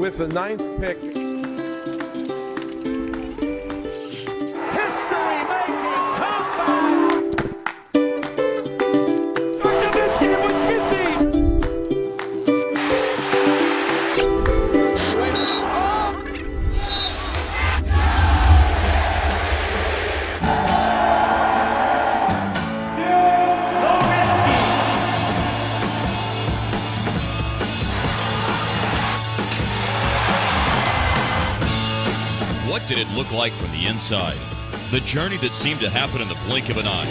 with the 9th pick. History-making comeback! Dirk Nowitzki with 50. What did it look like from the inside? The journey that seemed to happen in the blink of an eye.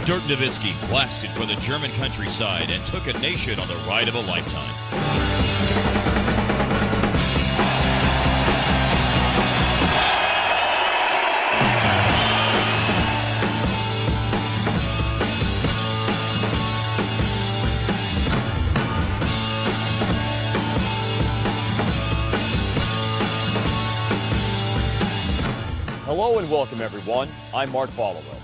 Dirk Nowitzki blasted for the German countryside and took a nation on the ride of a lifetime. Hello and welcome, everyone. I'm Mark Followill.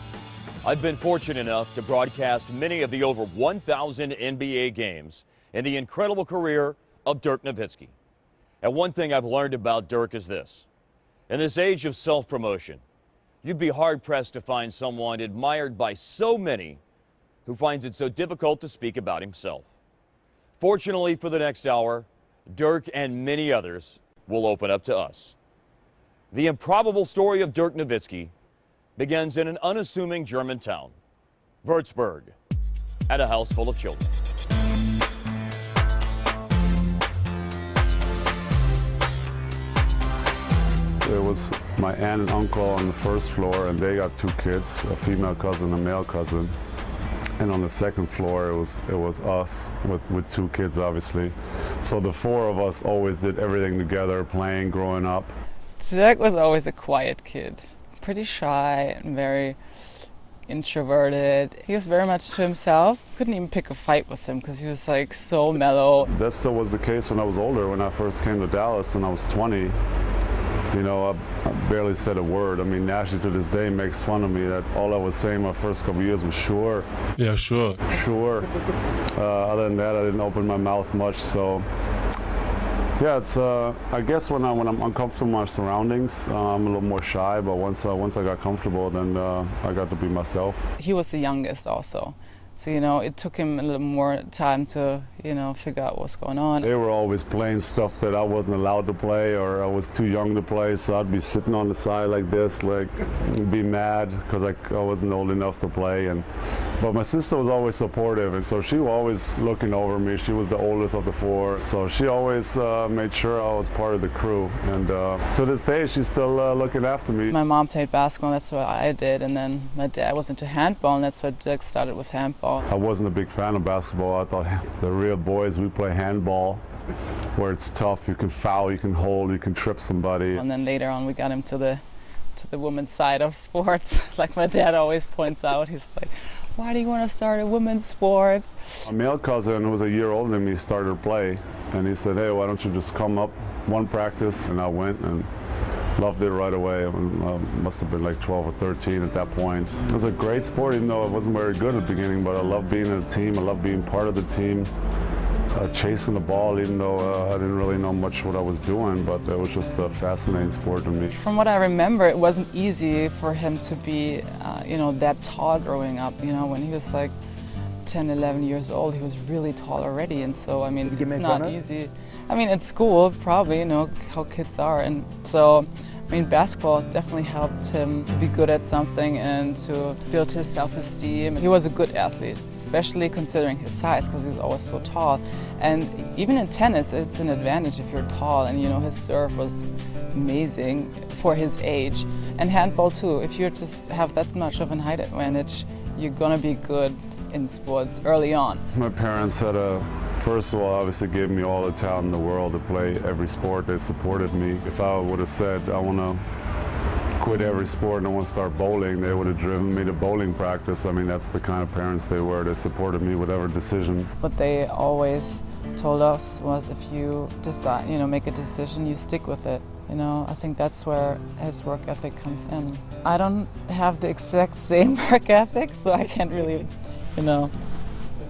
I've been fortunate enough to broadcast many of the over 1,000 NBA games in the incredible career of Dirk Nowitzki. And one thing I've learned about Dirk is this. In this age of self-promotion, you'd be hard-pressed to find someone admired by so many who finds it so difficult to speak about himself. Fortunately for the next hour, Dirk and many others will open up to us. The improbable story of Dirk Nowitzki begins in an unassuming German town, Würzburg, at a house full of children. It was my aunt and uncle on the first floor, and they got 2 kids, a female cousin and a male cousin. And on the second floor, it was us with 2 kids, obviously. So the 4 of us always did everything together, playing, growing up. Dirk was always a quiet kid, pretty shy and very introverted. He was very much to himself. Couldn't even pick a fight with him because he was like so mellow. That still was the case when I was older. When I first came to Dallas and I was 20, you know, I barely said a word. I mean, Nashi to this day makes fun of me that all I was saying my first couple years was sure. Yeah, sure. Sure. Other than that, I didn't open my mouth much, so. Yeah, it's. I guess when I'm uncomfortable in my surroundings, I'm a little more shy. But once I got comfortable, then I got to be myself. He was the youngest also, so you know it took him a little more time to figure out what's going on. They were always playing stuff that I wasn't allowed to play, or I was too young to play. So I'd be sitting on the side like this, like be mad because I wasn't old enough to play. But my sister was always supportive, and so she was always looking over me. She was the oldest of the 4, so she always made sure I was part of the crew. And to this day, she's still looking after me. My mom played basketball, that's what I did, and then my dad was into handball, and that's what Dirk started with handball. I wasn't a big fan of basketball. I thought the real boys, we play handball, where it's tough. You can foul, you can hold, you can trip somebody. And then later on, we got him to the women's side of sports. Like my dad always points out, he's like, why do you want to start a women's sports? A male cousin who was a year older than me started to play, and he said, hey, why don't you just come up one practice? And I went and loved it right away. I must have been like 12 or 13 at that point. It was a great sport, even though I wasn't very good at the beginning, but I loved being in a team. I loved being part of the team. Chasing the ball, even though I didn't really know much what I was doing, but it was just a fascinating sport to me. From what I remember, it wasn't easy for him to be, that tall growing up. You know, when he was like 10, 11 years old, he was really tall already, and so, I mean, it's not easy. I mean, at school, probably, you know, how kids are, and so, I mean, basketball definitely helped him to be good at something and to build his self-esteem. He was a good athlete, especially considering his size, because he was always so tall. And even in tennis, it's an advantage if you're tall, and you know, his serve was amazing for his age. And handball too, if you just have that much of an height advantage, you're gonna be good in sports early on. My parents had first of all, obviously gave me all the talent in the world to play every sport. They supported me. If I would have said, I want to quit every sport and I want to start bowling, they would have driven me to bowling practice. I mean, that's the kind of parents they were. They supported me with whatever decision. What they always told us was, if you decide, make a decision, you stick with it. I think that's where his work ethic comes in. I don't have the exact same work ethic, so I can't really,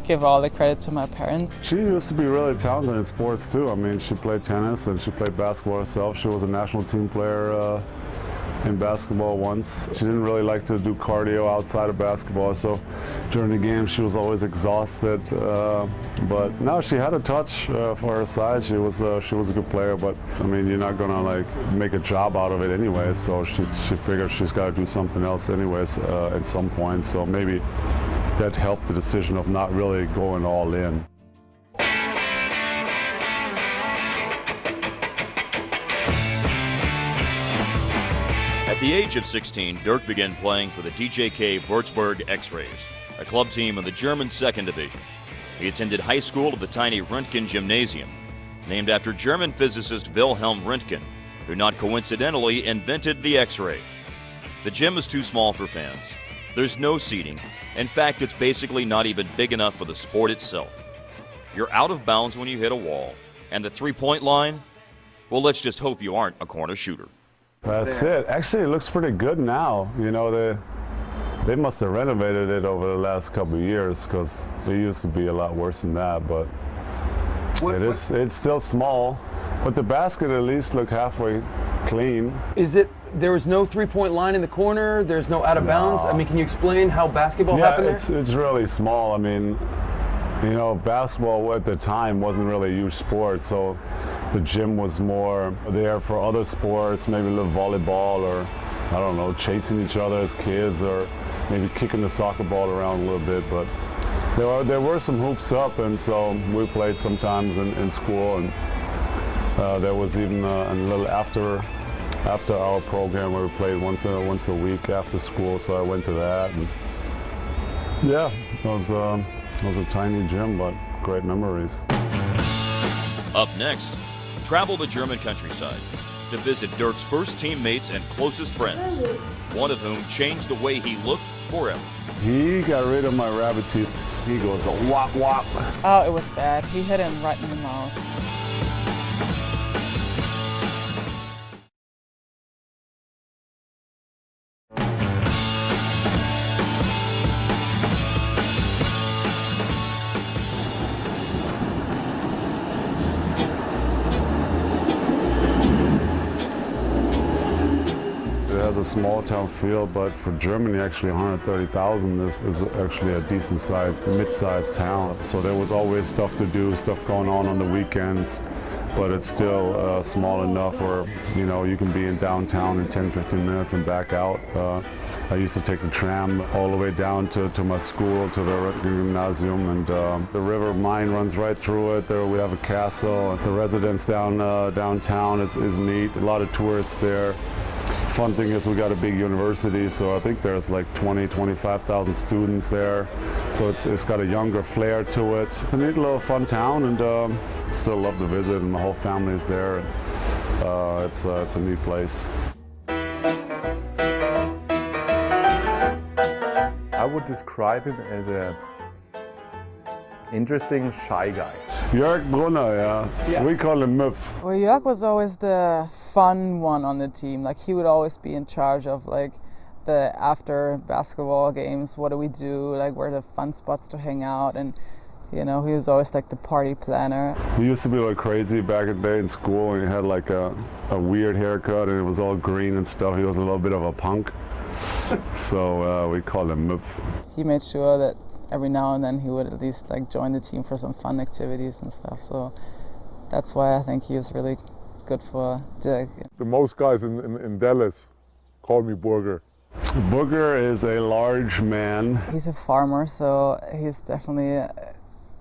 give give all the credit to my parents. She used to be really talented in sports too. I mean, she played tennis and she played basketball herself. She was a national team player in basketball once. She didn't really like to do cardio outside of basketball, so during the game she was always exhausted. But no, she had a touch for her size. She was a good player, but I mean, you're not gonna like make a job out of it anyway. So she figured she's got to do something else anyways at some point. So maybe that helped the decision of not really going all in. At the age of 16, Dirk began playing for the DJK Würzburg X-Rays, a club team in the German second division. He attended high school at the tiny Röntgen Gymnasium, named after German physicist Wilhelm Röntgen, who not coincidentally invented the X-ray. The gym is too small for fans. There's no seating. In fact, it's basically not even big enough for the sport itself. You're out of bounds when you hit a wall. And the three-point line? Well, let's just hope you aren't a corner shooter. That's it. Actually, it looks pretty good now. You know, they must have renovated it over the last couple of years, because it used to be a lot worse than that. But it's still small. But the basket at least look halfway clean. Is it? There was no three-point line in the corner. There's no out of bounds. I mean, can you explain how basketball happened there? It's really small. I mean, you know, basketball at the time wasn't really a huge sport, so the gym was more there for other sports, maybe a little volleyball, or I don't know, chasing each other as kids, or maybe kicking the soccer ball around a little bit. But there were some hoops up, and so we played sometimes in school, and there was even a little after our program where we played once a week after school, so I went to that. And yeah, it was a tiny gym, but great memories. Up next, travel the German countryside to visit Dirk's first teammates and closest friends, one of whom changed the way he looked forever. He got rid of my rabbit teeth. He goes, wop, wop. Oh, it was bad. He hit him right in the mouth. A small town feel, but for Germany, actually 130,000 is actually a decent sized, mid-sized town. So there was always stuff to do, stuff going on the weekends, but it's still small enough where, you know, you can be in downtown in 10-15 minutes and back out. I used to take the tram all the way down to my school, to the Röntgen Gymnasium, and the river Main runs right through it. There we have a castle. The residence downtown is neat. A lot of tourists there. Fun thing is we got a big university, so I think there's like 25,000 students there. So it's got a younger flair to it. It's a neat little fun town, and still love to visit, and my whole family is there. And, it's a neat place. I would describe him as a interesting, shy guy. Dirk Werner, yeah. We call him Mavs. Well, Jörg was always the fun one on the team. Like, he would always be in charge of like the after basketball games. What do we do? Like, where are the fun spots to hang out? And you know, he was always like the party planner. He used to be like crazy back in the day in school, and he had like a weird haircut, and it was all green and stuff. He was a little bit of a punk, so we called him Mavs. He made sure that every now and then he would at least like join the team for some fun activities and stuff. So that's why I think he is really good for Dirk. The most guys in Dallas call me Burger. Burger is a large man. He's a farmer, so he's definitely a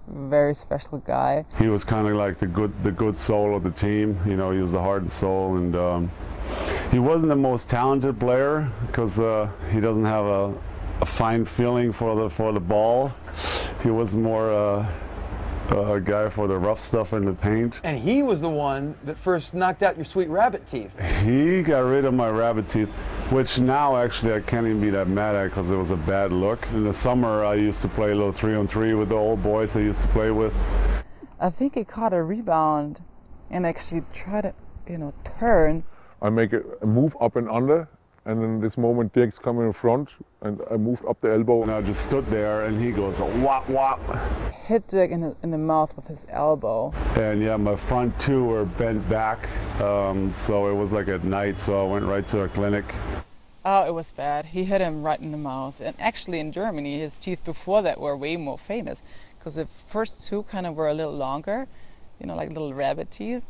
very special guy. He was kind of like the good soul of the team. You know, he was the heart and soul, and he wasn't the most talented player because he doesn't have a fine feeling for the ball. He was more a guy for the rough stuff in the paint. And he was the one that first knocked out your sweet rabbit teeth. He got rid of my rabbit teeth, which now actually I can't even be that mad at because it was a bad look. In the summer I used to play a little 3-on-3 with the old boys I used to play with. I think he caught a rebound and actually tried to, you know, turn. I make a move up and under, and in this moment Dirk's coming in front, and I moved up the elbow. And I just stood there, and he goes, wop, wop. hit Dirk in the mouth with his elbow. And yeah, my front two were bent back, so it was like at night, so I went right to a clinic. Oh, it was bad. He hit him right in the mouth. And actually in Germany, his teeth before that were way more famous, because the first two kind of were a little longer, you know, like little rabbit teeth.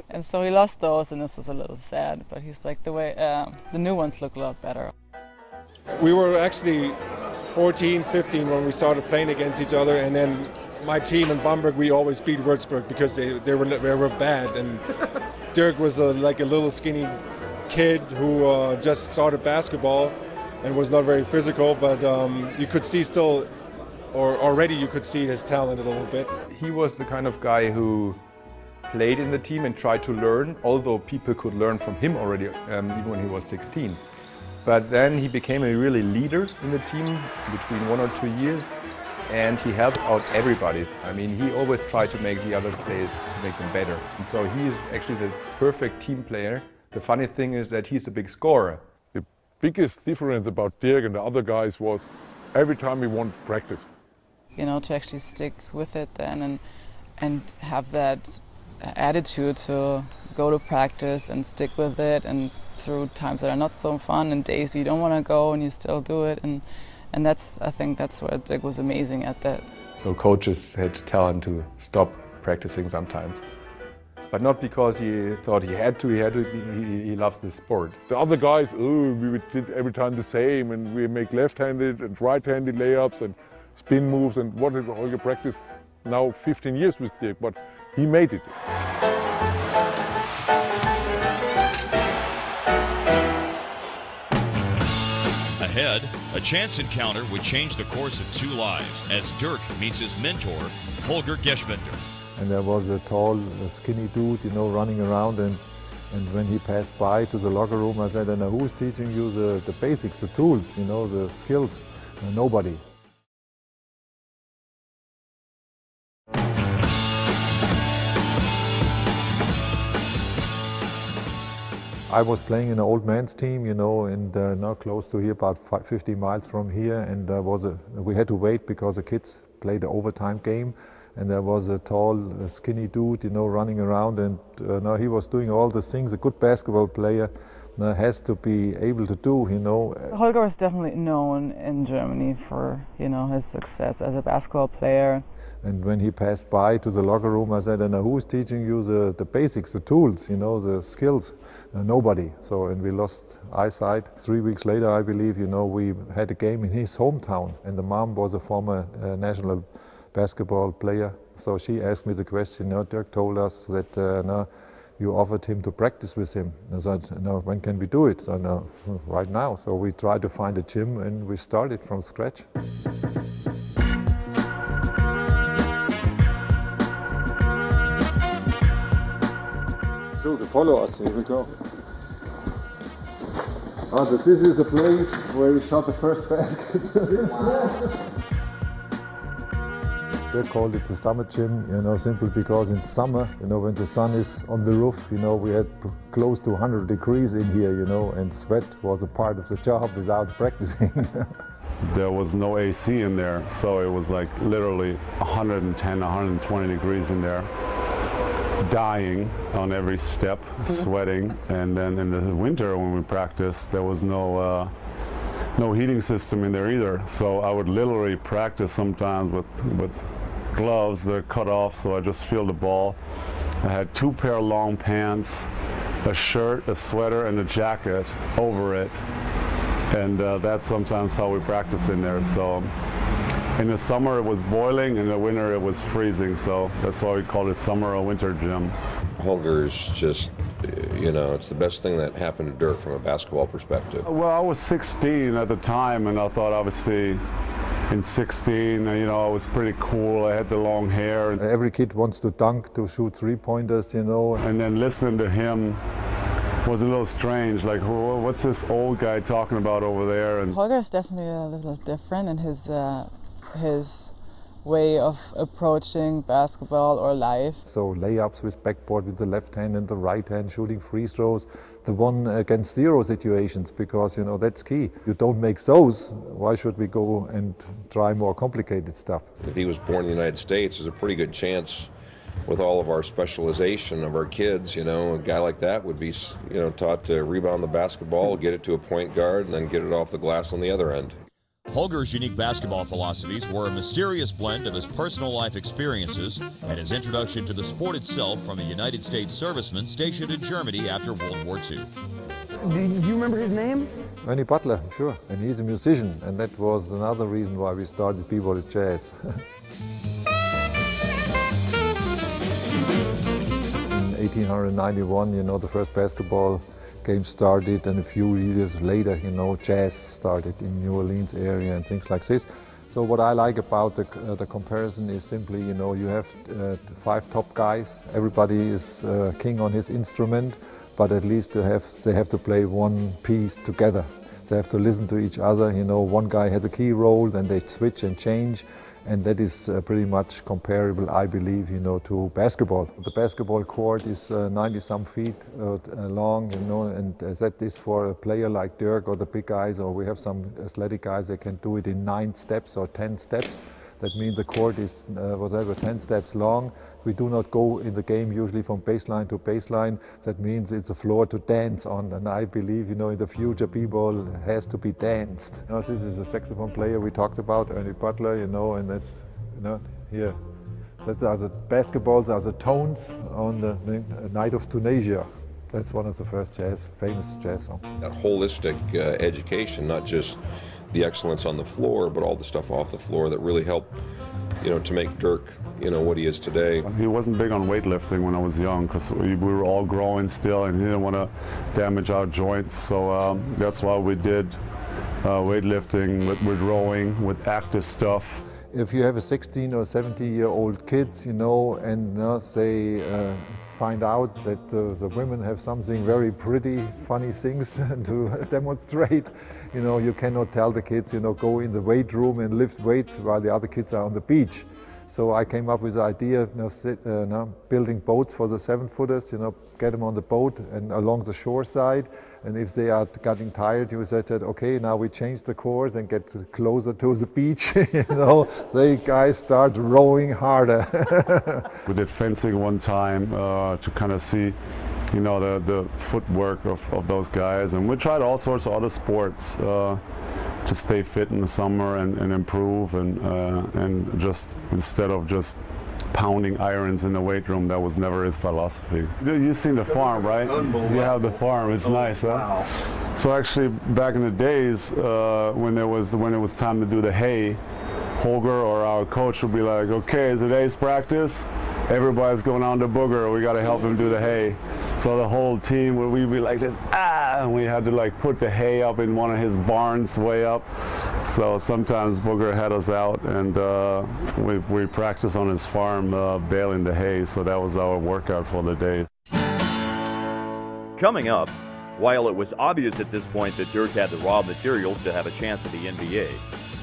And so he lost those, and this is a little sad, but he's like, the new ones look a lot better. We were actually 14, 15 when we started playing against each other, and then my team in Bamberg, we always beat Würzburg because they were bad. And Dirk was like a little skinny kid who just started basketball and was not very physical, but you could see still, or already you could see his talent a little bit. He was the kind of guy who played in the team and tried to learn, although people could learn from him already, even when he was 16. But then he became a really leader in the team between 1 or 2 years, and he helped out everybody. I mean, he always tried to make the other players, make them better. And so he is actually the perfect team player. The funny thing is that he's a big scorer. The biggest difference about Dirk and the other guys was every time he wanted to practice. You know, to actually stick with it then and have that attitude to go to practice and stick with it, and through times that are not so fun and days you don't want to go and you still do it, and that's, I think that's where Dirk was amazing at that. So coaches had to tell him to stop practicing sometimes. But not because he thought he had to, he loved the sport. The other guys, oh, we did every time the same, and we make left-handed and right-handed layups and spin moves, and what did Holger practice now 15 years with Dirk, but he made it. Ahead, a chance encounter would change the course of 2 lives as Dirk meets his mentor, Holger Geschwender. And there was a tall, skinny dude, you know, running around, and when he passed by to the locker room, I said, and who's teaching you the basics, the tools, you know, the skills? Nobody. I was playing in an old man's team, you know, and not close to here, about 50 miles from here, and we had to wait because the kids played the overtime game, and there was a tall, skinny dude, you know, running around, and now he was doing all the things a good basketball player has to be able to do, you know. Holger was definitely known in Germany for, you know, his success as a basketball player. And when he passed by to the locker room, I said, and who's teaching you the basics, the tools, you know, the skills? Nobody. So, and we lost eyesight. 3 weeks later, I believe, you know, we had a game in his hometown, and the mom was a former national basketball player. So she asked me the question, you know, Dirk told us that no, you offered him to practice with him. I said, no, when can we do it? So, no, right now. So we tried to find a gym, and we started from scratch. So, follow us, here we go. So this is the place where we shot the first basket. They called it the summer gym, you know, simply because in summer, you know, when the sun is on the roof, you know, we had close to 100 degrees in here, you know, and sweat was a part of the job without practicing. There was no AC in there, so it was like literally 110, 120 degrees in there. Dying on every step, sweating, and then in the winter when we practiced, there was no heating system in there either. So I would literally practice sometimes with gloves that are cut off, so I just feel the ball. I had 2 pair of long pants, a shirt, a sweater, and a jacket over it, and that's sometimes how we practice in there. So. In the summer it was boiling, in the winter it was freezing, so that's why we call it summer or winter gym. Holger's just, you know, it's the best thing that happened to Dirk from a basketball perspective. Well, I was 16 at the time, and I thought obviously in 16, you know, I was pretty cool. I had the long hair. Every kid wants to dunk, to shoot 3-pointers, you know. And then listening to him was a little strange, like, what's this old guy talking about over there? And Holger is definitely a little different in his way of approaching basketball or life. So layups with backboard with the left hand and the right hand, shooting free throws, the 1-against-0 situations, because you know that's key. You don't make those, why should we go and try more complicated stuff? If he was born in the United States, there's a pretty good chance with all of our specialization of our kids, you know, a guy like that would be, you know, taught to rebound the basketball, get it to a point guard, and then get it off the glass on the other end. Holger's unique basketball philosophies were a mysterious blend of his personal life experiences and his introduction to the sport itself from a United States serviceman stationed in Germany after World War II. Do you remember his name? Manny Butler, sure, and he's a musician, and that was another reason why we started b-ball jazz. In 1891, you know, the first basketball game started, and a few years later, you know, jazz started in New Orleans area and things like this. So what I like about the comparison is simply, you know, you have 5 top guys. Everybody is king on his instrument, but at least they have to play one piece together. They have to listen to each other. You know, one guy has a key role, then they switch and change. And that is pretty much comparable, I believe, you know, to basketball. The basketball court is 90-some feet long, you know, and that is for a player like Dirk or the big guys, or we have some athletic guys that can do it in 9 steps or 10 steps. That means the court is whatever, 10 steps long. We do not go in the game usually from baseline to baseline. That means it's a floor to dance on, and I believe, you know, in the future b-ball has to be danced. You know, this is a saxophone player we talked about, Ernie Butler, you know, and that's, you know, here. That are the basketballs, are the tones on the Night of Tunisia. That's one of the first famous jazz songs. That holistic education, not just the excellence on the floor, but all the stuff off the floor that really helped, you know, to make Dirk, you know, what he is today. He wasn't big on weightlifting when I was young because we were all growing still, and he didn't want to damage our joints. So that's why we did weightlifting with rowing, with active stuff. If you have a 16 or 17-year-old kids, you know, and they find out that the women have something very pretty, funny things to demonstrate, you know, you cannot tell the kids, you know, go in the weight room and lift weights while the other kids are on the beach. So I came up with the idea of building boats for the 7-footers, you know, get them on the boat and along the shore side. And if they are getting tired, you said, okay, now we change the course and get closer to the beach, you know, they guys start rowing harder. We did fencing one time to kind of see, you know, the footwork of those guys. And we tried all sorts of other sports to stay fit in the summer and improve, and just instead of just pounding irons in the weight room, that was never his philosophy. You've seen the farm, right? You have the farm. It's nice, huh? Wow. So actually, back in the days when it was time to do the hay, Holger or our coach would be like, "Okay, today's practice, everybody's going on the booger. We got to help him do the hay." So the whole team, we'd be like this, and we had to like put the hay up in one of his barns way up. So sometimes Booger had us out, and we practiced on his farm baling the hay. So that was our workout for the day. Coming up, while it was obvious at this point that Dirk had the raw materials to have a chance at the NBA,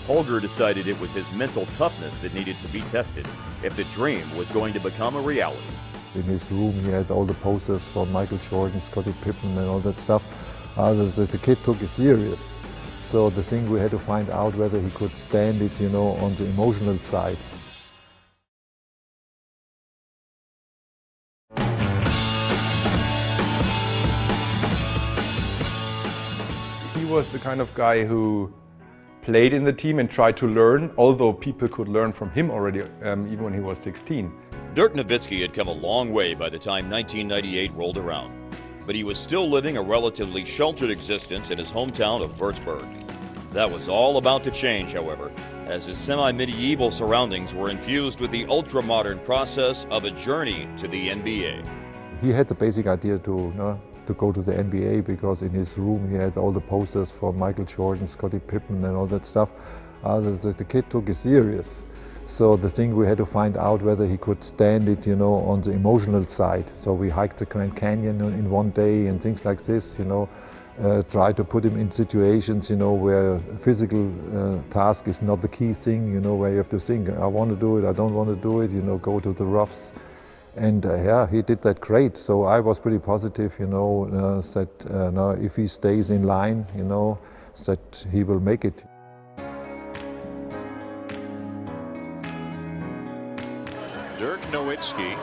Holger decided it was his mental toughness that needed to be tested if the dream was going to become a reality. In his room, he had all the posters for Michael Jordan, Scottie Pippen, and all that stuff. The kid took it serious. So the thing, we had to find out whether he could stand it, you know, on the emotional side. He was the kind of guy who played in the team and tried to learn, although people could learn from him already, even when he was 16. Dirk Nowitzki had come a long way by the time 1998 rolled around, but he was still living a relatively sheltered existence in his hometown of Würzburg. That was all about to change, however, as his semi-medieval surroundings were infused with the ultra-modern process of a journey to the NBA. He had the basic idea to go to the NBA because in his room he had all the posters for Michael Jordan, Scottie Pippen, and all that stuff. The kid took it serious. So the thing, we had to find out whether he could stand it, you know, on the emotional side. So we hiked the Grand Canyon in one day and things like this, you know. try to put him in situations, where physical task is not the key thing, where you have to think, I want to do it, I don't want to do it, go to the roughs. And yeah, he did that great. So I was pretty positive, that if he stays in line, that he will make it. Dirk Nowitzki,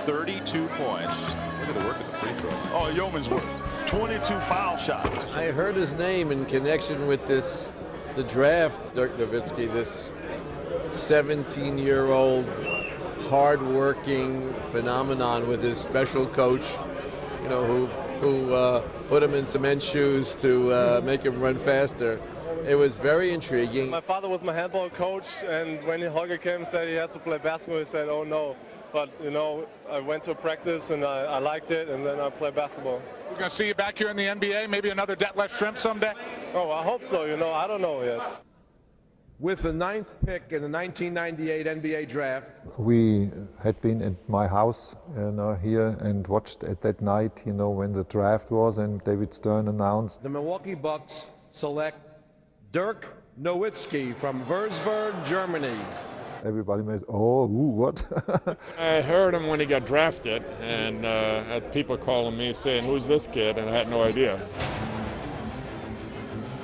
32 points. Look at the work of the free throw. Oh, yeoman's work. 22 foul shots. I heard his name in connection with the draft, Dirk Nowitzki, this 17-year-old hard-working phenomenon with his special coach, who put him in cement shoes to make him run faster. It was very intriguing. My father was my handball coach, and when Holger came and said he has to play basketball, he said, oh no. But, I went to a practice and I liked it, and then I played basketball. We're going to see you back here in the NBA, maybe another Detlef Schrempf someday? Oh, I hope so, I don't know yet. With the 9th pick in the 1998 NBA draft. We had been at my house here and watched at that night, when the draft was and David Stern announced. The Milwaukee Bucks select Dirk Nowitzki from Würzburg, Germany. Everybody may say, oh, what? I heard him when he got drafted, and had people calling me saying, who's this kid? And I had no idea.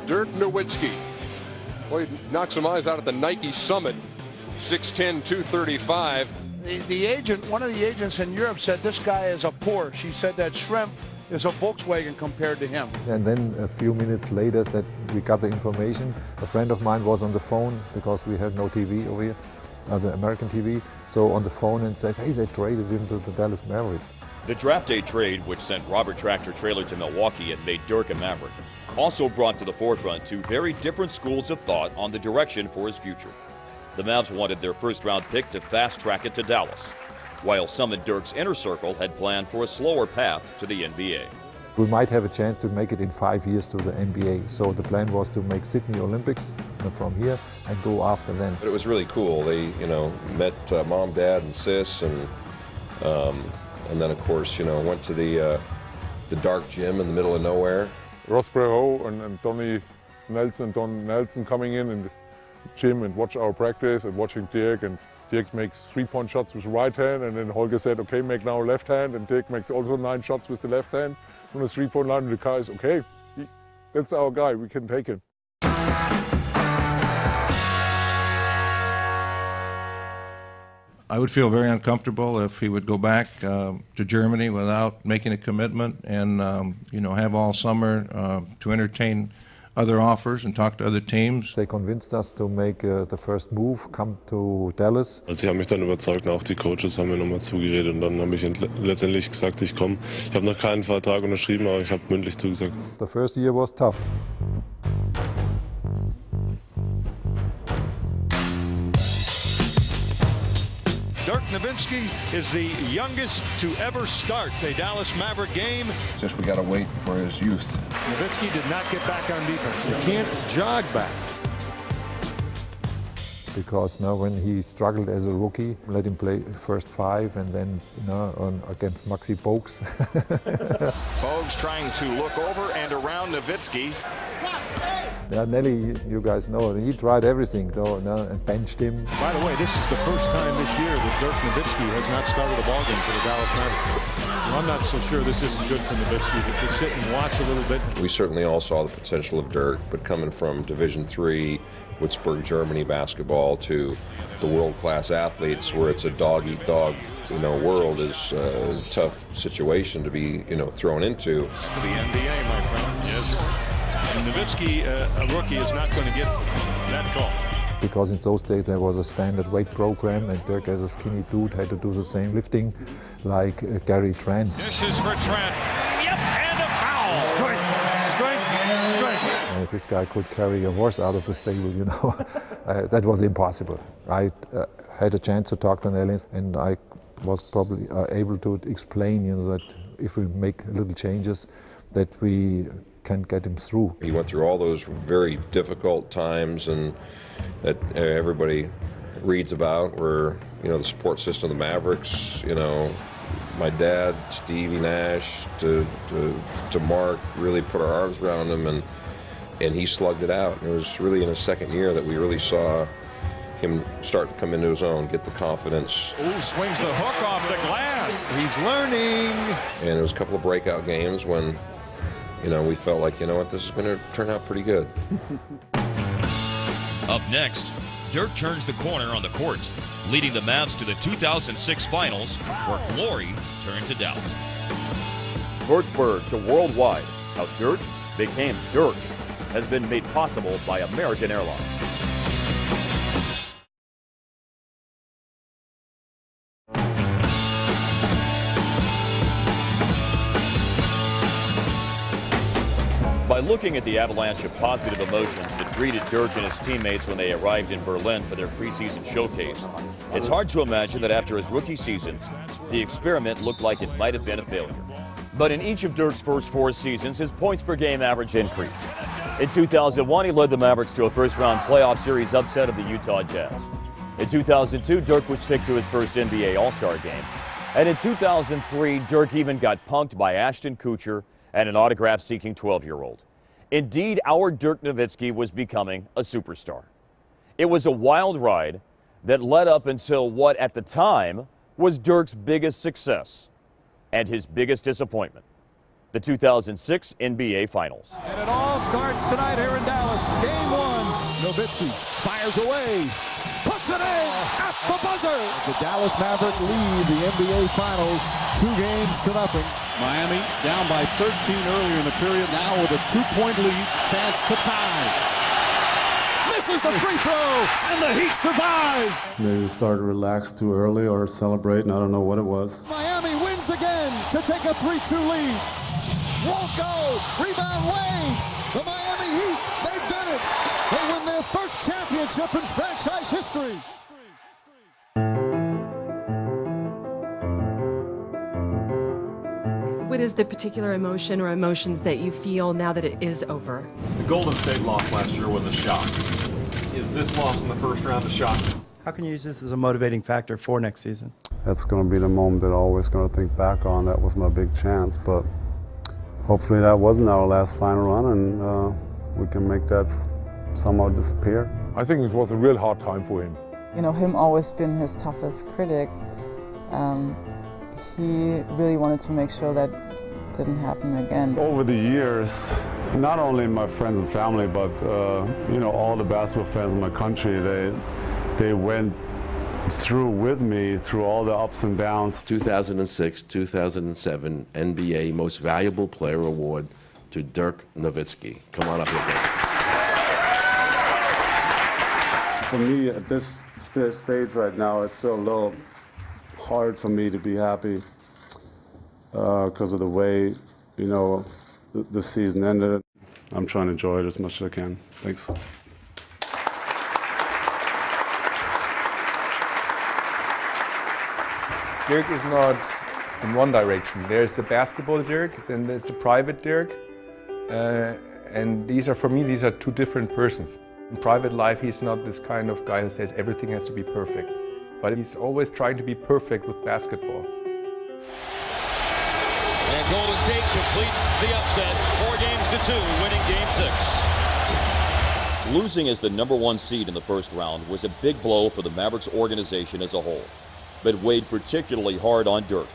Dirk Nowitzki. Boy, he knocked some eyes out at the Nike Summit. 6'10", 235. The agent, one of the agents in Europe said this guy is a Porsche. She said that Schrempf is a Volkswagen compared to him. And then a few minutes later that we got the information. A friend of mine was on the phone because we have no TV over here, the American TV. So on the phone and said, hey, they traded him to the Dallas Mavericks. The draft day trade, which sent Robert Tractor Traylor to Milwaukee and made Dirk a Maverick, also brought to the forefront two very different schools of thought on the direction for his future. The Mavs wanted their first-round pick to fast-track it to Dallas, while some in Dirk's inner circle had planned for a slower path to the NBA. We might have a chance to make it in 5 years to the NBA. So the plan was to make Sydney Olympics from here and go after them. But it was really cool. They, met mom, dad, and sis, and then of course, went to the dark gym in the middle of nowhere. Ross Breho and Donnie Nelson and Don Nelson coming in the gym and watch our practice and watching Dirk, and Dirk makes 3-point shots with the right hand, and then Holger said, okay, make now left hand, and Dirk makes also 9 shots with the left hand from the 3-point line, and the guy is, okay, that's our guy, we can take him. I would feel very uncomfortable if he would go back to Germany without making a commitment and, have all summer to entertain other offers and talk to other teams. They convinced us to make the first move, come to Dallas. Also sie haben mich dann überzeugt, auch die Coaches haben mir nochmal zugeredet und dann habe ich letztendlich gesagt, ich komme. Ich habe noch keinen Vertrag unterschrieben, aber ich habe mündlich zugesagt. The first year was tough. Dirk Nowitzki is the youngest to ever start a Dallas Maverick game. Just we got to wait for his youth. Nowitzki did not get back on defense. You can't jog back. Because now when he struggled as a rookie, let him play first 5 and then against Maxi Bogues. Bogues trying to look over and around Nowitzki. Yeah, Nelly, you guys know, he tried everything though, and benched him. By the way, this is the first time this year that Dirk Nowitzki has not started a ball game for the Dallas Mavericks. Well, I'm not so sure this isn't good for Nowitzki, but to sit and watch a little bit. We certainly all saw the potential of Dirk, but coming from Division III, Würzburg, Germany basketball to the world-class athletes where it's a dog-eat-dog, world is a tough situation to be, thrown into. It's the NBA, my friend. Yes. And Nowitzki, a rookie, is not going to get that call. Because in those days there was a standard weight program, and Dirk, as a skinny dude, had to do the same lifting like Gary Trent. This is for Trent. Yep, and a foul. Strength. And if this guy could carry a horse out of the stable, that was impossible. I had a chance to talk to Nelly, and I was probably able to explain, that if we make little changes, that we can get him through. He went through all those very difficult times and that everybody reads about where, the support system of the Mavericks, my dad, Stevie Nash, to Mark, really put our arms around him, and he slugged it out. And it was really in his second year that we really saw him start to come into his own, get the confidence. Ooh, swings the hook off the glass. He's learning. And it was a couple of breakout games when, you know, we felt like, you know what, this is going to turn out pretty good. Up next, Dirk turns the corner on the court, leading the Mavs to the 2006 finals, where glory turned to doubt. Würzburg to worldwide, how Dirk became Dirk, has been made possible by American Airlines. By looking at the avalanche of positive emotions that greeted Dirk and his teammates when they arrived in Berlin for their preseason showcase, it's hard to imagine that after his rookie season, the experiment looked like it might have been a failure. But in each of Dirk's first 4 seasons, his points per game average increased. In 2001, he led the Mavericks to a first-round playoff series upset of the Utah Jazz. In 2002, Dirk was picked to his first NBA All-Star game. And in 2003, Dirk even got punked by Ashton Kutcher and an autograph-seeking 12-year-old. Indeed, our Dirk Nowitzki was becoming a superstar. It was a wild ride that led up until what, at the time, was Dirk's biggest success and his biggest disappointment, the 2006 NBA Finals. And it all starts tonight here in Dallas. Game 1. Nowitzki fires away, puts it in at the buzzer. The Dallas Mavericks lead the NBA Finals 2-0. Miami down by 13 earlier in the period, now with a 2-point lead, chance to tie. Misses the free throw, and the Heat survive. Maybe we started to relax too early or celebrate, and I don't know what it was. Miami wins again to take a 3-2 lead. Won't go. Rebound Wade. The Miami Heat, they've done it. They win their first championship in franchise history. What is the particular emotion or emotions that you feel now that it is over? The Golden State loss last year was a shock. Is this loss in the first round a shock? How can you use this as a motivating factor for next season? That's going to be the moment that I'm always going to think back on. That was my big chance, but hopefully that wasn't our last final run, and we can make that somehow disappear. I think it was a real hard time for him. You know, him always been his toughest critic. He really wanted to make sure that didn't happen again. Over the years, not only my friends and family, but you know, all the basketball fans in my country, they went through with me through all the ups and downs. 2006-2007 NBA Most Valuable Player Award to Dirk Nowitzki. Come on up here, Dirk. For me, at this stage right now, it's still a little hard for me to be happy because of the way, you know, the season ended. I'm trying to enjoy it as much as I can. Thanks. Dirk is not in one direction. There's the basketball Dirk, then there's the private Dirk, and these are, for me, these are 2 different persons. In private life, he's not this kind of guy who says everything has to be perfect, but he's always trying to be perfect with basketball. And Golden State completes the upset, 4-2, winning Game 6. Losing as the #1 seed in the first round was a big blow for the Mavericks organization as a whole, but weighed particularly hard on Dirk.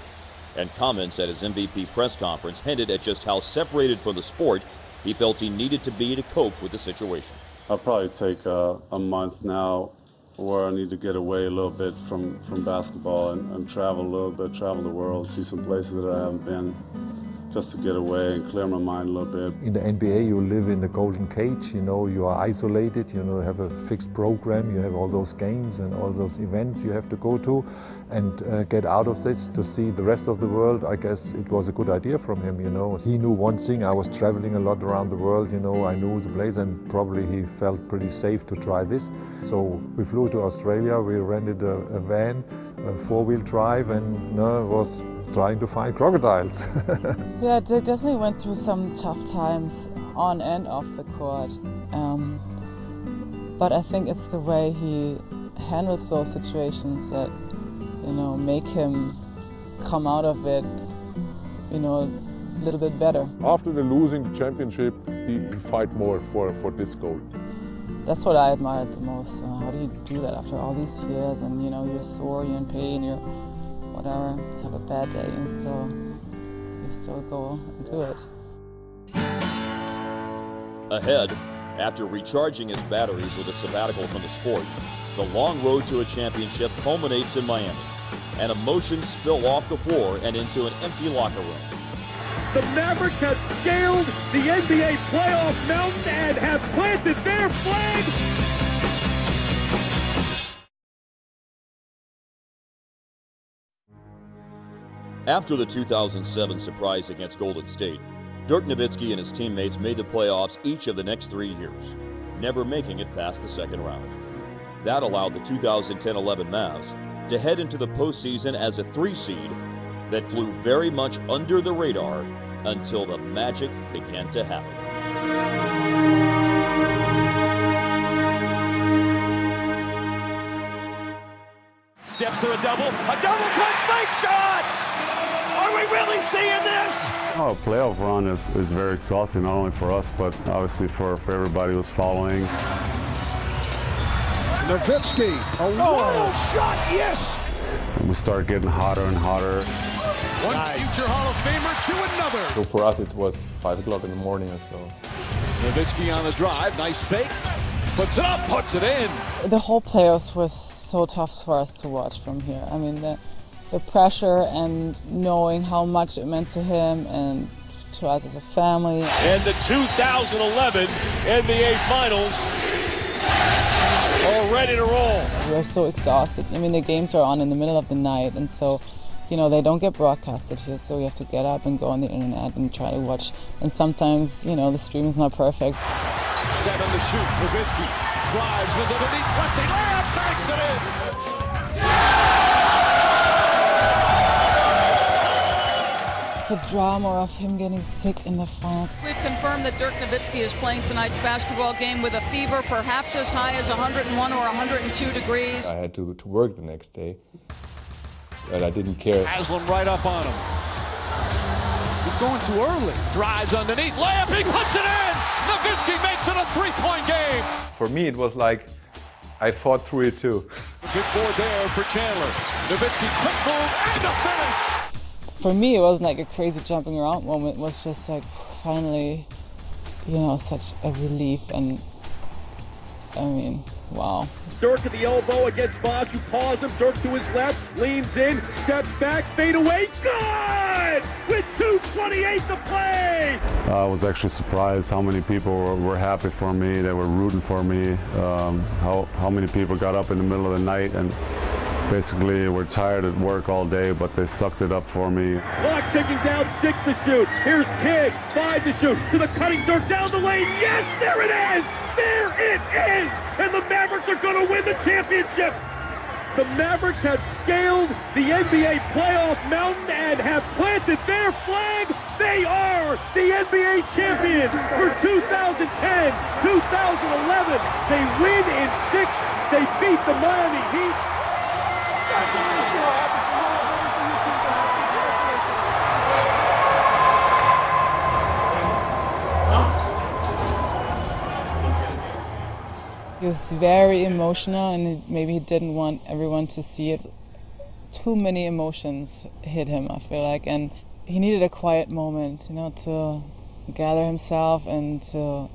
And comments at his MVP press conference hinted at just how separated from the sport he felt he needed to be to cope with the situation. I'll probably take a month now where I need to get away a little bit from basketball and travel a little bit, travel the world, see some places that I haven't been, just to get away and clear my mind a little bit. In the NBA, you live in the golden cage, you know, you are isolated, you know, you have a fixed program, you have all those games and all those events you have to go to, and get out of this to see the rest of the world. I guess it was a good idea from him, you know. He knew one thing, I was traveling a lot around the world, you know, I knew the place, and probably he felt pretty safe to try this. So we flew to Australia, we rented a van, a 4-wheel drive, and was trying to find crocodiles. Yeah, Dirk definitely went through some tough times on and off the court. But I think it's the way he handles those situations that, you know, make him come out of it, you know, a little bit better. After the losing the championship, he fight more for this goal. That's what I admired the most. How do you do that after all these years? And you know, you're sore, you're in pain, you're whatever, have a bad day, and you still go and do it. Ahead, after recharging his batteries with a sabbatical from the sport, the long road to a championship culminates in Miami, and emotions spill off the floor and into an empty locker room. The Mavericks have scaled the NBA playoff mountain and have planted their flag. After the 2007 surprise against Golden State, Dirk Nowitzki and his teammates made the playoffs each of the next 3 years, never making it past the second round. That allowed the 2010-11 Mavs to head into the postseason as a 3 seed that flew very much under the radar until the magic began to happen. Steps to a double clutch make shot! Are we really seeing this? Oh, a playoff run is very exhausting, not only for us, but obviously for everybody who's following. Nowitzki, a wild shot, yes! And we start getting hotter and hotter. One future Hall of Famer to another. So for us, it was 5 o'clock in the morning or so. Nowitzki on the drive, nice fake. Puts it up, puts it in. The whole playoffs was so tough for us to watch from here. I mean, the pressure and knowing how much it meant to him and to us as a family. And the 2011 NBA Finals are ready to roll. We were so exhausted. I mean, the games are on in the middle of the night, and so, you know, they don't get broadcasted here, so we have to get up and go on the internet and try to watch. And sometimes, you know, the stream is not perfect. 7 to shoot. Nowitzki drives with it underneath lefty layup, banks it in. The drama of him getting sick in the finals. We've confirmed that Dirk Nowitzki is playing tonight's basketball game with a fever perhaps as high as 101 or 102 degrees. I had to work the next day, but I didn't care. Haslam right up on him. He's going too early. Drives underneath, layup, he puts it in! Nowitzki makes it a 3-point game. For me, it was like I fought through it too. Good board there for Chandler. Nowitzki, quick move, and a finish! For me, it wasn't like a crazy jumping around moment. It was just like finally, you know, such a relief. And I mean, wow. Dirk at the elbow against Bosch, who paws him. Dirk to his left, leans in, steps back, fade away, good! With 2:28 to play! I was actually surprised how many people were happy for me. They were rooting for me. How many people got up in the middle of the night and basically were tired at work all day, but they sucked it up for me. Clock ticking down, 6 to shoot. Here's Kidd, 5 to shoot. To the cutting Dirk down the lane. Yes, there it is! There it is! And the Mavericks are going to win the championship. The Mavericks have scaled the NBA playoff mountain and have planted their flag. They are the NBA champions for 2010, 2011. They win in 6. They beat the Miami Heat. He was very emotional, and maybe he didn't want everyone to see it. Too many emotions hit him, I feel like, and he needed a quiet moment, you know, to gather himself and to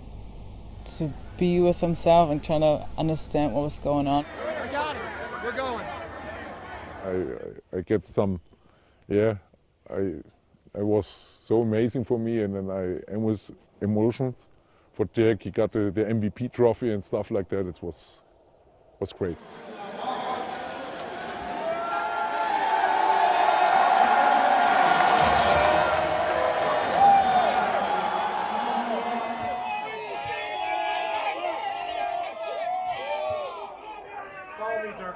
be with himself and trying to understand what was going on. We got it. We're going. I get some, it was so amazing for me, and then I was emotional for Dirk. He got the MVP trophy and stuff like that. It was great. Follow me, Dirk.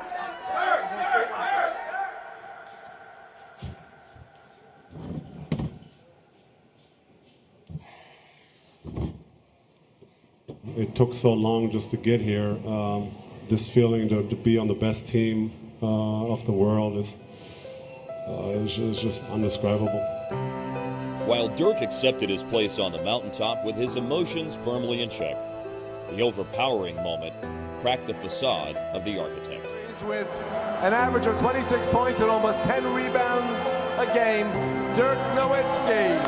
It took so long just to get here. This feeling to be on the best team of the world It's just undescribable. While Dirk accepted his place on the mountaintop with his emotions firmly in check, the overpowering moment cracked the facade of the architect. With an average of 26 points and almost 10 rebounds a game, Dirk Nowitzki.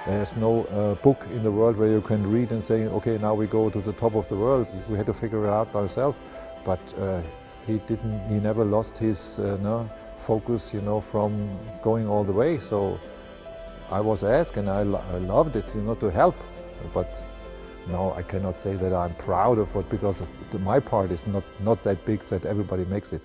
There's no book in the world where you can read and say, okay, now we go to the top of the world. We had to figure it out by ourselves, but he never lost his focus, from going all the way. So I was asked, and I loved it, to help. But no, I cannot say that I'm proud of it, because my part is not that big that everybody makes it.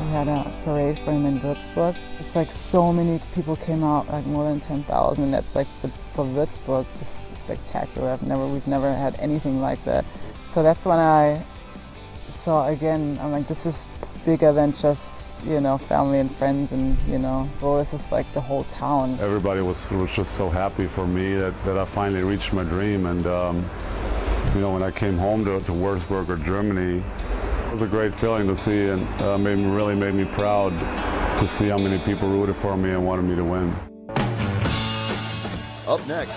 We had a parade for him in Würzburg. It's like so many people came out, like more than 10,000, and that's like for Würzburg, it's spectacular. We've never had anything like that. So that's when I saw again, I'm like, this is bigger than just, family and friends, and, well, this is like the whole town. Everybody was just so happy for me that I finally reached my dream. And, when I came home to Würzburg or Germany, it was a great feeling to see, and really made me proud to see how many people rooted for me and wanted me to win. Up next,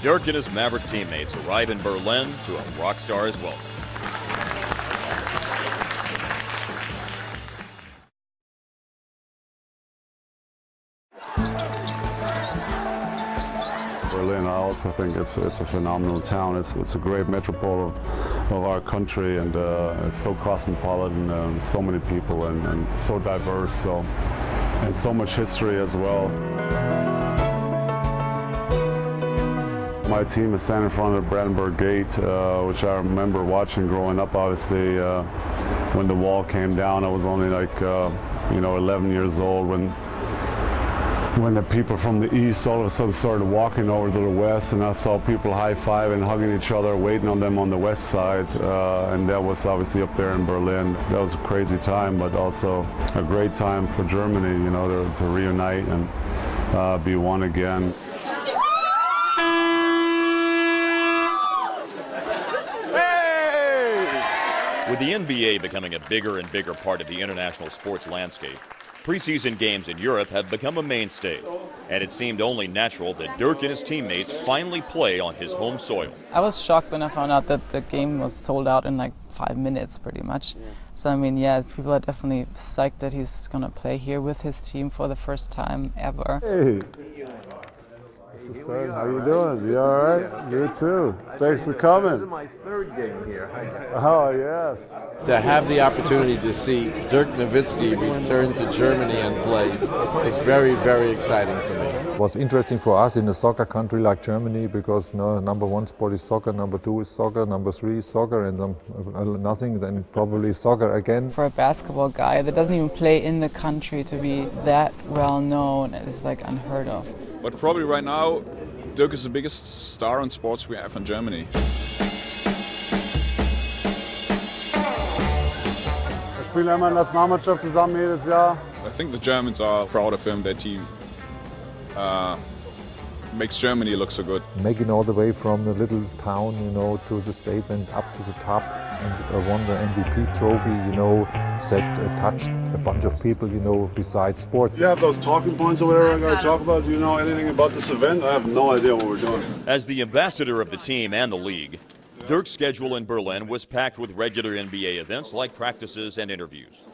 Dirk and his Maverick teammates arrive in Berlin to a rock star's welcome. Berlin, I also think it's a phenomenal town. It's a great metropole of our country, and it's so cosmopolitan, so many people, and so diverse, and so much history as well. My team is standing in front of the Brandenburg Gate, which I remember watching growing up. Obviously, when the wall came down, I was only like 11 years old when the people from the east all of a sudden started walking over to the west, and I saw people high-fiving, hugging each other, waiting on them on the west side, and that was obviously up there in Berlin. That was a crazy time, but also a great time for Germany, to reunite and be one again. With the NBA becoming a bigger and bigger part of the international sports landscape, preseason games in Europe have become a mainstay, and it seemed only natural that Dirk and his teammates finally play on his home soil. I was shocked when I found out that the game was sold out in like 5 minutes, pretty much. Yeah. So I mean, yeah, people are definitely psyched that he's going to play here with his team for the first time ever. Hey, this is Dirk. How you doing? You all right? You too. Thanks for coming. This is my third game here. Oh, yes. To have the opportunity to see Dirk Nowitzki return to Germany and play, it's very, very exciting for me. It was interesting for us in a soccer country like Germany, because number one sport is soccer, number two is soccer, number three is soccer, and nothing, then probably soccer again. For a basketball guy that doesn't even play in the country to be that well known is like unheard of. But probably right now, Dirk is the biggest star in sports we have in Germany. Spielen immer in der Nationalmannschaft zusammen jedes Jahr. I think the Germans are proud of him. Their team makes Germany look so good. Making all the way from the little town, to the state and up to the top, and won the MVP trophy, that touched a bunch of people, besides sports. Do you have those talking points or whatever I'm going to talk about? Do you know anything about this event? I have no idea what we're doing. As the ambassador of the team and the league, Dirk's schedule in Berlin was packed with regular NBA events like practices and interviews.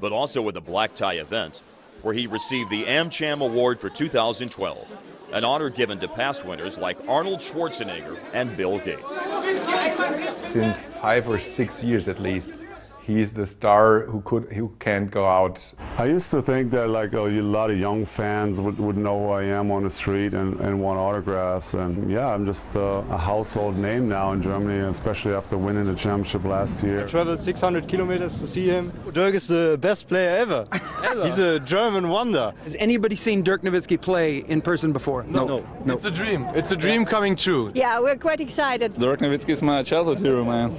But also with a black tie event, where he received the AmCham Award for 2012, an honor given to past winners like Arnold Schwarzenegger and Bill Gates. Since 5 or 6 years at least, he's the star who can't go out. I used to think that like a lot of young fans would know who I am on the street and want autographs, and yeah, I'm just a household name now in Germany, especially after winning the championship last year. I traveled 600 kilometers to see him. Dirk is the best player ever. He's a German wonder. Has anybody seen Dirk Nowitzki play in person before? No. It's a dream. It's a dream coming true. Yeah, we're quite excited. Dirk Nowitzki is my childhood hero, man.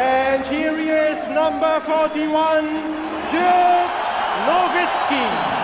And here he is, number 41, Dirk Nowitzki.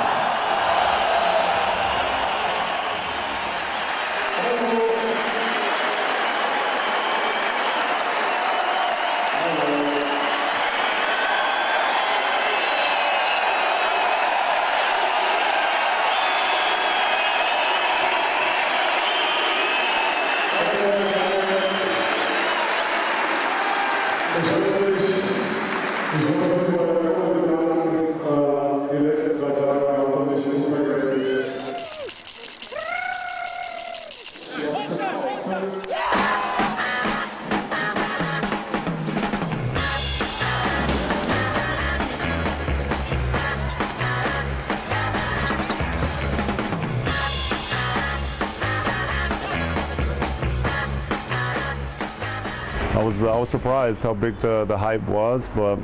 I was surprised how big the hype was, but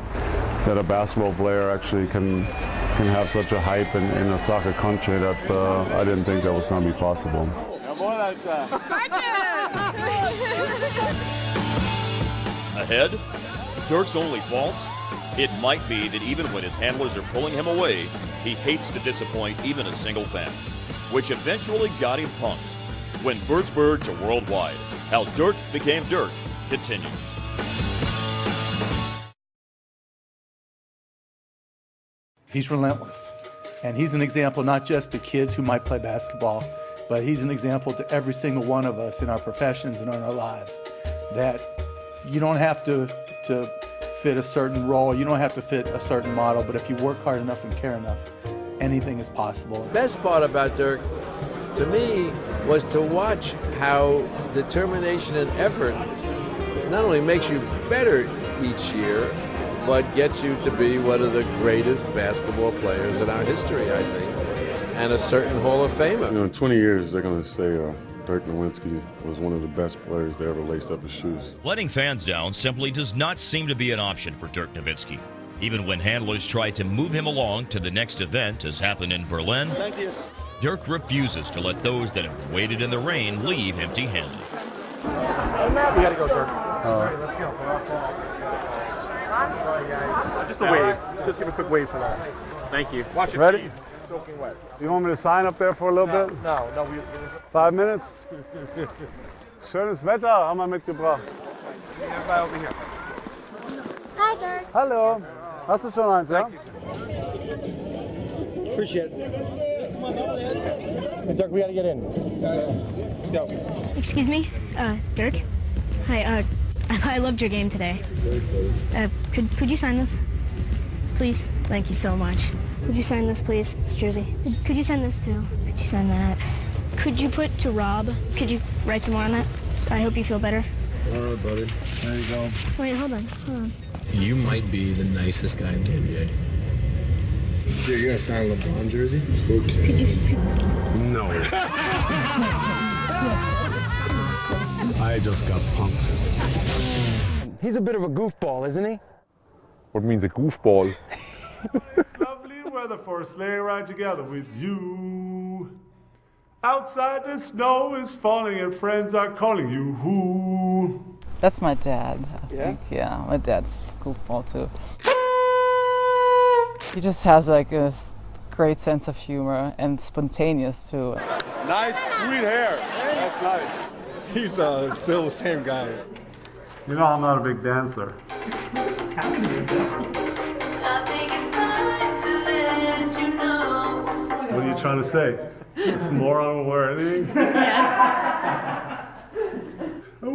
that a basketball player actually can have such a hype in a soccer country, that I didn't think that was going to be possible. Ahead, Dirk's only fault? It might be that even when his handlers are pulling him away, he hates to disappoint even a single fan, which eventually got him pumped. When Würzburg to worldwide, how Dirk became Dirk continues. He's relentless, and he's an example not just to kids who might play basketball, but he's an example to every single one of us in our professions and in our lives, that you don't have to fit a certain role, you don't have to fit a certain model, but if you work hard enough and care enough, anything is possible. The best part about Dirk, to me, was to watch how determination and effort not only makes you better each year, but gets you to be one of the greatest basketball players in our history, I think, and a certain Hall of Famer. You know, in 20 years, they're going to say Dirk Nowitzki was one of the best players to ever lace up his shoes. Letting fans down simply does not seem to be an option for Dirk Nowitzki. Even when handlers try to move him along to the next event, as happened in Berlin, Dirk refuses to let those that have waited in the rain leave empty-handed. We gotta go, Dirk. Sorry, let's go. Just a wave. Just give a quick wave for that. Thank you. Watch it. Ready? Soaking wet. You want me to sign up there for a little bit? No. 5 minutes? Schönes Wetter haben wir mitgebracht. Over here. Hi, Dirk. Hallo. Hast du schon eins, ja? Appreciate it. Hey, Dirk, we gotta get in. Go. Excuse me, Dirk? Hi, I loved your game today. Could you sign this? Please? Thank you so much. Could you sign this, please? This jersey. Could you sign this, too? Could you sign that? Could you put to Rob? Could you write some more on that? I hope you feel better. All right, buddy. There you go. Wait, hold on. You might be the nicest guy in the NBA. Dude, you're gonna sign a LeBron jersey? Okay. No. I just got punked. He's a bit of a goofball, isn't he? What means a goofball? It's lovely weather for a sleigh ride together with you. Outside the snow is falling and friends are calling you. Who? That's my dad, I think. Yeah, my dad's goofball too. He just has like a great sense of humor and spontaneous too. Nice, sweet hair. That's nice. he's still the same guy. You know I'm not a big dancer. What are you trying to say? This moron will wear anything?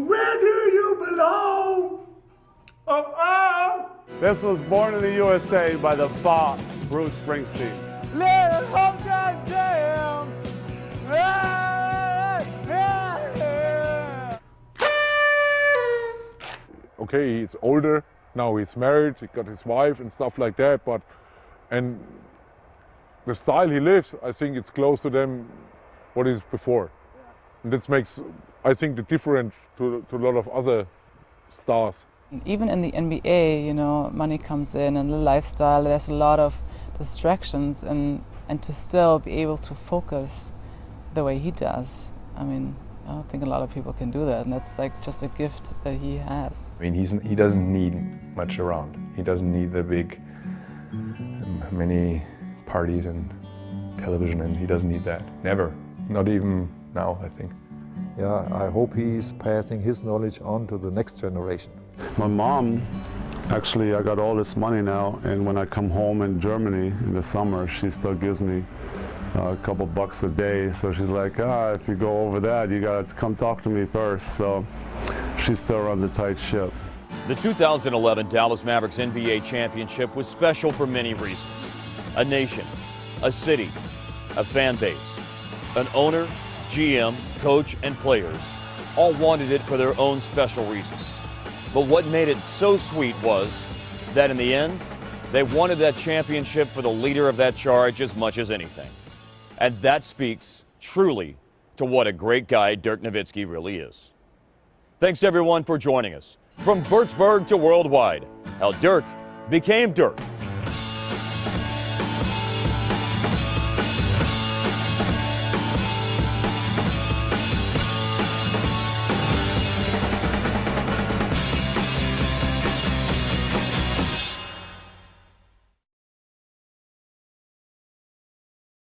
Where do you belong? Oh, oh! This was Born in the USA by the boss, Bruce Springsteen. Let us hope that jam! Okay, he's older, now he's married, he got his wife and stuff like that, and the style he lives, I think it's close to them what is before. And this makes, I think, the difference to a lot of other stars. Even in the NBA, you know, money comes in and the lifestyle, there's a lot of distractions, and to still be able to focus the way he does. I mean, I don't think a lot of people can do that, and that's like just a gift that he has. I mean, he doesn't need much around. He doesn't need the big, many parties and television, and he doesn't need that. Never. Not even now, I think. Yeah, I hope he's passing his knowledge on to the next generation. My mom, actually, I got all this money now, and when I come home in Germany in the summer, she still gives me a couple bucks a day. So she's like, if you go over that, you gotta come talk to me first. So she still runs a tight ship. The 2011 Dallas Mavericks NBA championship was special for many reasons. A nation, a city, a fan base, an owner, GM, coach, and players all wanted it for their own special reasons. But what made it so sweet was that in the end, they wanted that championship for the leader of that charge as much as anything. And that speaks truly to what a great guy Dirk Nowitzki really is. Thanks everyone for joining us. From Würzburg to worldwide, how Dirk became Dirk.